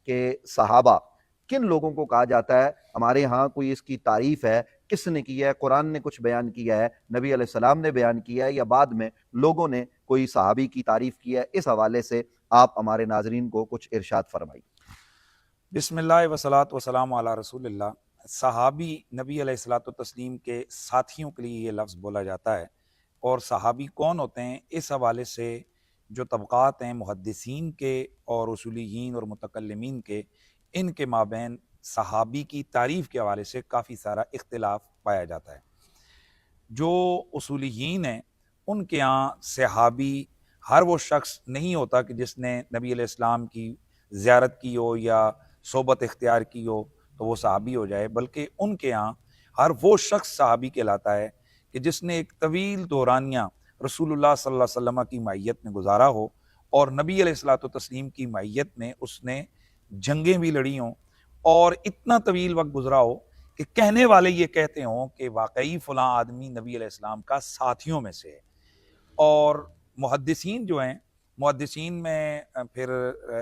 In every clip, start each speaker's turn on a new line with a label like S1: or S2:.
S1: کہ صحابہ کن لوگوں کو کہا جاتا ہے؟ ہمارے ہاں کوئی اس کی تعریف ہے؟ کس نے کی ہے؟ قرآن نے کچھ بیان کیا ہے؟ نبی علیہ السلام نے بیان کیا ہے؟ یا بعد میں لوگوں نے کوئی صحابی کی تعریف کی ہے؟ اس حوالے سے آپ ہمارے ناظرین کو کچھ ارشاد فرمائیے۔
S2: بسم اللہ وصلاۃ وسلام علی رسول اللہ۔ صحابی نبی علیہ الصلاۃ والتسلیم کے ساتھیوں کے لیے یہ لفظ بولا جاتا ہے، اور صحابی کون ہوتے ہیں اس حوالے سے جو طبقات ہیں محدثین کے اور اصولیین اور متکلمین کے، ان کے مابین صحابی کی تعریف کے حوالے سے کافی سارا اختلاف پایا جاتا ہے۔ جو اصولیین ہیں ان کے ہاں صحابی ہر وہ شخص نہیں ہوتا کہ جس نے نبی علیہ السلام کی زیارت کی ہو یا صحبت اختیار کی ہو تو وہ صحابی ہو جائے، بلکہ ان کے ہاں ہر وہ شخص صحابی کہلاتا ہے کہ جس نے ایک طویل دورانیہ رسول اللہ صلی اللہ علیہ وسلم کی معیت میں گزارا ہو، اور نبی علیہ الصلوۃ والتسلیم کی معیت میں اس نے جنگیں بھی لڑی ہوں، اور اتنا طویل وقت گزرا ہو کہ کہنے والے یہ کہتے ہوں کہ واقعی فلاں آدمی نبی علیہ السلام کا ساتھیوں میں سے ہے۔ اور محدثین جو ہیں، محدثین میں پھر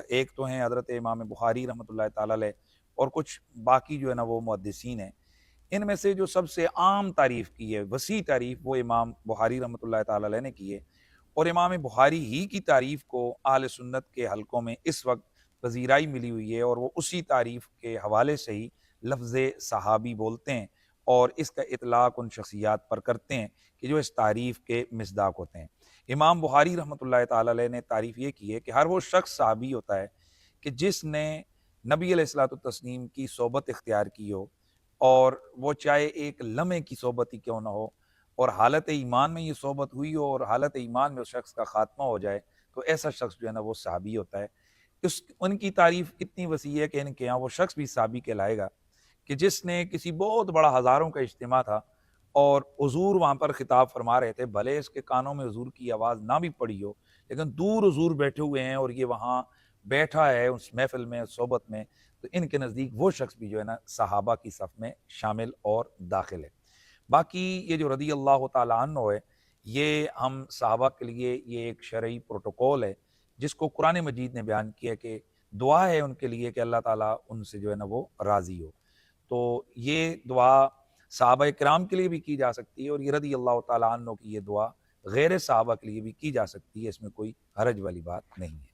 S2: ایک تو ہیں حضرت امام بخاری رحمۃ اللہ تعالی علیہ، اور کچھ باقی جو ہے نا وہ محدثین ہیں۔ ان میں سے جو سب سے عام تعریف کی ہے، وسیع تعریف، وہ امام بخاری رحمۃ اللہ تعالی علیہ نے کی ہے، اور امام بخاری ہی کی تعریف کو اہل سنت کے حلقوں میں اس وقت پذیرائی ملی ہوئی ہے، اور وہ اسی تعریف کے حوالے سے ہی لفظ صحابی بولتے ہیں، اور اس کا اطلاق ان شخصیات پر کرتے ہیں کہ جو اس تعریف کے مصداق ہوتے ہیں۔ امام بخاری رحمۃ اللہ تعالی علیہ نے تعریف یہ کی ہے کہ ہر وہ شخص صحابی ہوتا ہے کہ جس نے نبی علیہ الصلوۃ والتسلیم کی صحبت اختیار کی ہو، اور وہ چاہے ایک لمحے کی صحبت ہی کیوں نہ ہو، اور حالت ایمان میں یہ صحبت ہوئی ہو اور حالت ایمان میں اس شخص کا خاتمہ ہو جائے، تو ایسا شخص جو ہے نا وہ صحابی ہوتا ہے۔ ان کی تعریف اتنی وسیع ہے کہ ان کے یہاں وہ شخص بھی صحابی کہلائے گا کہ جس نے کسی بہت بڑا ہزاروں کا اجتماع تھا، اور حضور وہاں پر خطاب فرما رہے تھے، بھلے اس کے کانوں میں حضور کی آواز نہ بھی پڑی ہو، لیکن دور حضور بیٹھے ہوئے ہیں اور یہ وہاں بیٹھا ہے اس محفل میں، اس صحبت میں، تو ان کے نزدیک وہ شخص بھی جو ہے نا صحابہ کی صف میں شامل اور داخل ہے۔ باقی یہ جو رضی اللہ تعالیٰ عنہ ہے، یہ ہم صحابہ کے لیے یہ ایک شرعی پروٹوکول ہے جس کو قرآن مجید نے بیان کیا کہ دعا ہے ان کے لیے کہ اللہ تعالیٰ ان سے جو ہے نا وہ راضی ہو۔ تو یہ دعا صحابہ کرام کے لیے بھی کی جا سکتی ہے، اور یہ رضی اللہ تعالیٰ عنہ کی یہ دعا غیر صحابہ کے لیے بھی کی جا سکتی ہے، اس میں کوئی حرج والی بات نہیں ہے۔